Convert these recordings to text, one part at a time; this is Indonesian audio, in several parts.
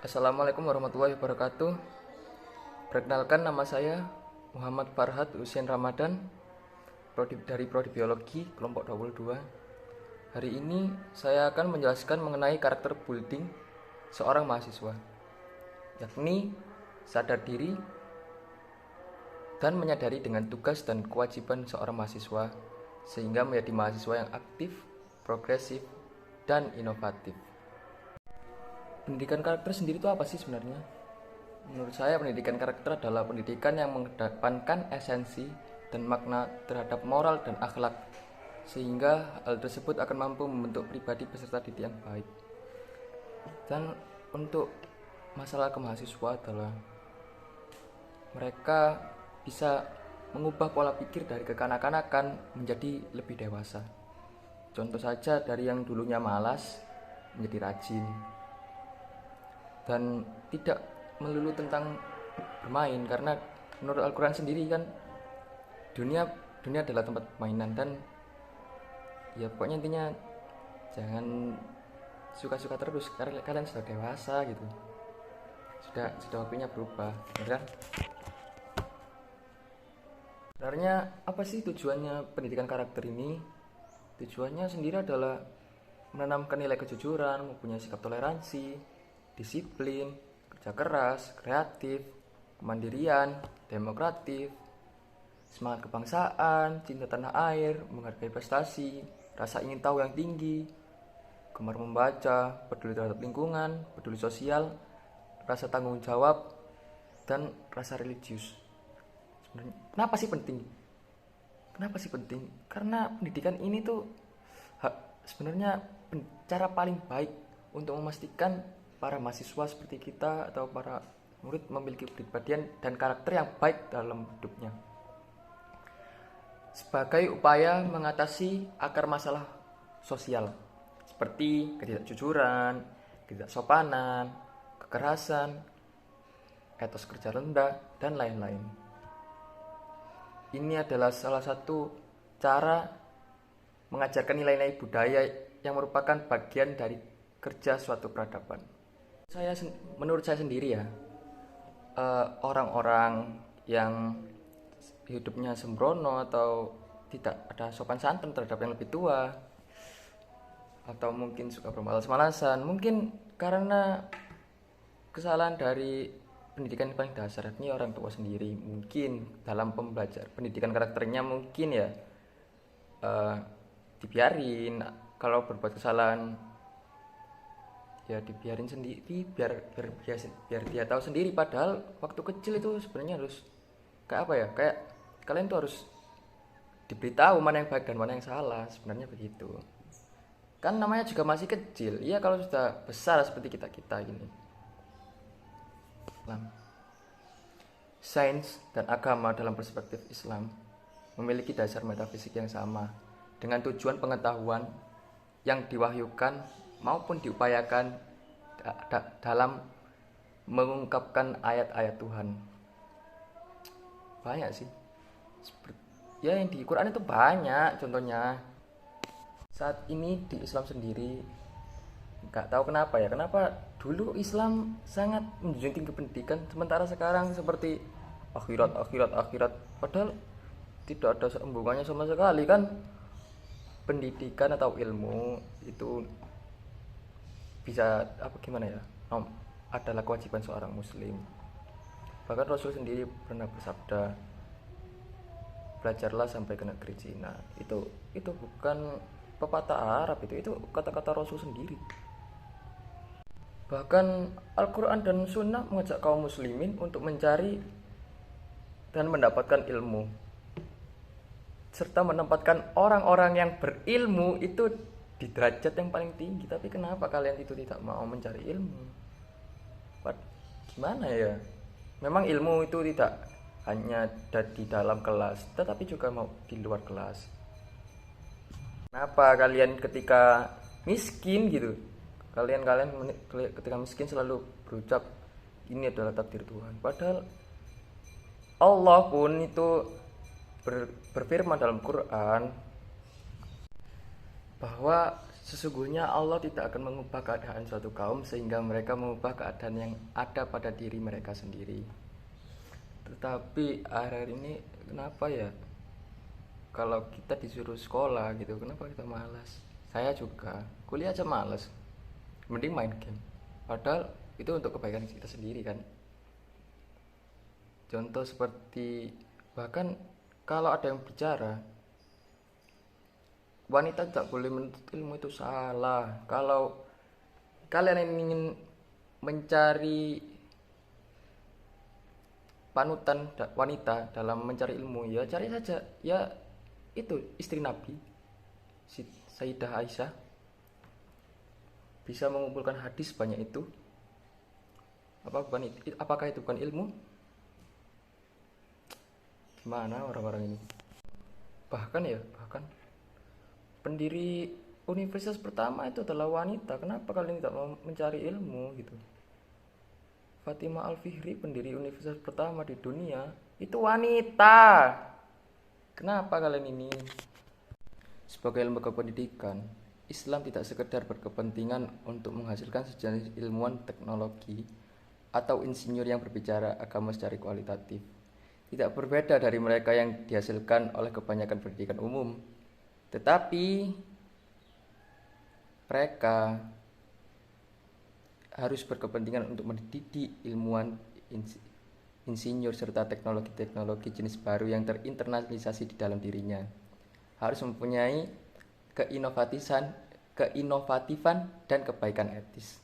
Assalamualaikum warahmatullahi wabarakatuh. Perkenalkan, nama saya Muhammad Farhad Husein Ramadan, dari Prodi Biologi kelompok 22. Hari ini saya akan menjelaskan mengenai karakter building seorang mahasiswa, yakni sadar diri dan menyadari dengan tugas dan kewajiban seorang mahasiswa sehingga menjadi mahasiswa yang aktif, progresif, dan inovatif. Pendidikan karakter sendiri itu apa sih sebenarnya? Menurut saya pendidikan karakter adalah pendidikan yang mengedepankan esensi dan makna terhadap moral dan akhlak, sehingga hal tersebut akan mampu membentuk pribadi peserta didik yang baik. Dan untuk masalah kemahasiswa adalah mereka bisa mengubah pola pikir dari kekanak-kanakan menjadi lebih dewasa. Contoh saja dari yang dulunya malas menjadi rajin, dan tidak melulu tentang bermain, karena menurut Al-Quran sendiri kan dunia adalah tempat mainan. Dan ya pokoknya intinya jangan suka-suka terus, karena kalian sudah dewasa gitu, sudah waktunya berubah, benar kan? Sebenarnya apa sih tujuannya pendidikan karakter ini? Tujuannya sendiri adalah menanamkan nilai kejujuran, mempunyai sikap toleransi, disiplin, kerja keras, kreatif, kemandirian, demokratif, semangat kebangsaan, cinta tanah air, menghargai prestasi, rasa ingin tahu yang tinggi, gemar membaca, peduli terhadap lingkungan, peduli sosial, rasa tanggung jawab, dan rasa religius. Sebenarnya kenapa sih penting? Karena pendidikan ini tuh sebenarnya cara paling baik untuk memastikan para mahasiswa seperti kita atau para murid memiliki kepribadian dan karakter yang baik dalam hidupnya, sebagai upaya mengatasi akar masalah sosial seperti ketidakjujuran, ketidaksopanan, kekerasan, etos kerja rendah, dan lain-lain. Ini adalah salah satu cara mengajarkan nilai-nilai budaya yang merupakan bagian dari kerja suatu peradaban. Menurut saya sendiri ya, orang-orang yang hidupnya sembrono atau tidak ada sopan santun terhadap yang lebih tua, atau mungkin suka bermalas-malasan, mungkin karena kesalahan dari pendidikan yang paling dasar, ini orang tua sendiri. Mungkin dalam pendidikan karakternya mungkin ya dibiarin, kalau berbuat kesalahan ya dibiarin sendiri, biar dia tahu sendiri. Padahal waktu kecil itu sebenarnya harus kayak apa ya, kayak kalian tuh harus diberitahu mana yang baik dan mana yang salah, sebenarnya begitu kan. Namanya juga masih kecil. Iya, kalau sudah besar seperti kita gini. Sains dan agama dalam perspektif Islam memiliki dasar metafisik yang sama, dengan tujuan pengetahuan yang diwahyukan maupun diupayakan dalam mengungkapkan ayat-ayat Tuhan. Banyak sih ya, yang di Quran itu banyak contohnya. Saat ini di Islam sendiri, nggak tahu kenapa dulu Islam sangat menjunjung tinggi pendidikan, sementara sekarang seperti akhirat, padahal tidak ada hubungannya sama sekali kan. Pendidikan atau ilmu itu bisa gimana ya, adalah kewajiban seorang muslim. Bahkan Rasul sendiri pernah bersabda, belajarlah sampai ke negeri Cina. Itu bukan pepatah Arab, itu kata-kata Rasul sendiri. Bahkan Al-Quran dan Sunnah mengajak kaum muslimin untuk mencari dan mendapatkan ilmu, serta menempatkan orang-orang yang berilmu itu di derajat yang paling tinggi. Tapi kenapa kalian itu tidak mau mencari ilmu? Gimana ya? Memang ilmu itu tidak hanya di dalam kelas, tetapi juga mau di luar kelas. Kenapa kalian ketika miskin gitu, kalian ketika miskin selalu berucap ini adalah takdir Tuhan? Padahal Allah pun itu berfirman dalam Quran bahwa Sesungguhnya Allah tidak akan mengubah keadaan suatu kaum sehingga mereka mengubah keadaan yang ada pada diri mereka sendiri. Tetapi akhir-akhir ini kenapa ya, kalau kita disuruh sekolah gitu, kenapa kita malas? Saya juga kuliah aja malas, mending main game. Padahal itu untuk kebaikan kita sendiri kan. Contoh seperti, bahkan kalau ada yang bicara wanita tidak boleh menuntut ilmu, itu salah. Kalau kalian ingin mencari panutan wanita dalam mencari ilmu, ya cari saja ya itu istri Nabi, Sayyidah Aisyah, bisa mengumpulkan hadis banyak itu. Apakah itu bukan ilmu? Gimana orang-orang ini? Bahkan pendiri universitas pertama itu adalah wanita. Kenapa kalian tidak mau mencari ilmu gitu? Fatimah Al-Fihri, pendiri universitas pertama di dunia, itu wanita. Kenapa kalian ini? Sebagai lembaga pendidikan, Islam tidak sekedar berkepentingan untuk menghasilkan sejenis ilmuwan teknologi atau insinyur yang berbicara agama secara kualitatif. Tidak berbeda dari mereka yang dihasilkan oleh kebanyakan pendidikan umum. Tetapi mereka harus berkepentingan untuk mendidik ilmuwan, insinyur, serta teknologi-teknologi jenis baru yang terinternalisasi di dalam dirinya. Harus mempunyai keinovativan dan kebaikan etis,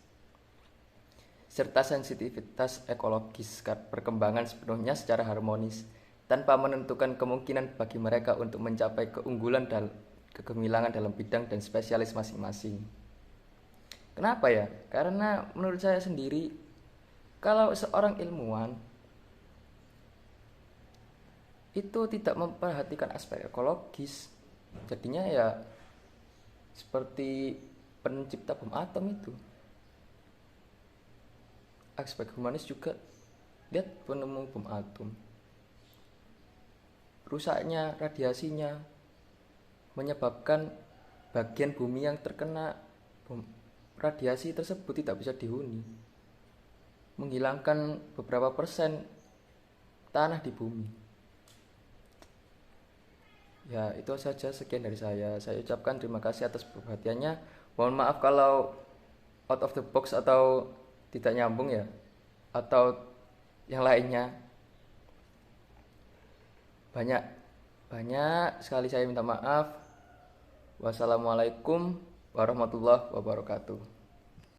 serta sensitivitas ekologis, perkembangan sepenuhnya secara harmonis, tanpa menentukan kemungkinan bagi mereka untuk mencapai keunggulan dan kegemilangan dalam bidang dan spesialis masing-masing. Kenapa ya? Karena menurut saya sendiri, kalau seorang ilmuwan itu tidak memperhatikan aspek ekologis, jadinya ya seperti pencipta bom atom itu. Aspek humanis juga, lihat penemu bom atom, rusaknya radiasinya menyebabkan bagian bumi yang terkena radiasi tersebut tidak bisa dihuni, menghilangkan beberapa persen tanah di bumi. Ya, itu saja, sekian dari saya. Saya ucapkan terima kasih atas perhatiannya. Mohon maaf kalau out of the box atau tidak nyambung ya, atau yang lainnya. Banyak sekali saya minta maaf. Wassalamualaikum warahmatullahi wabarakatuh.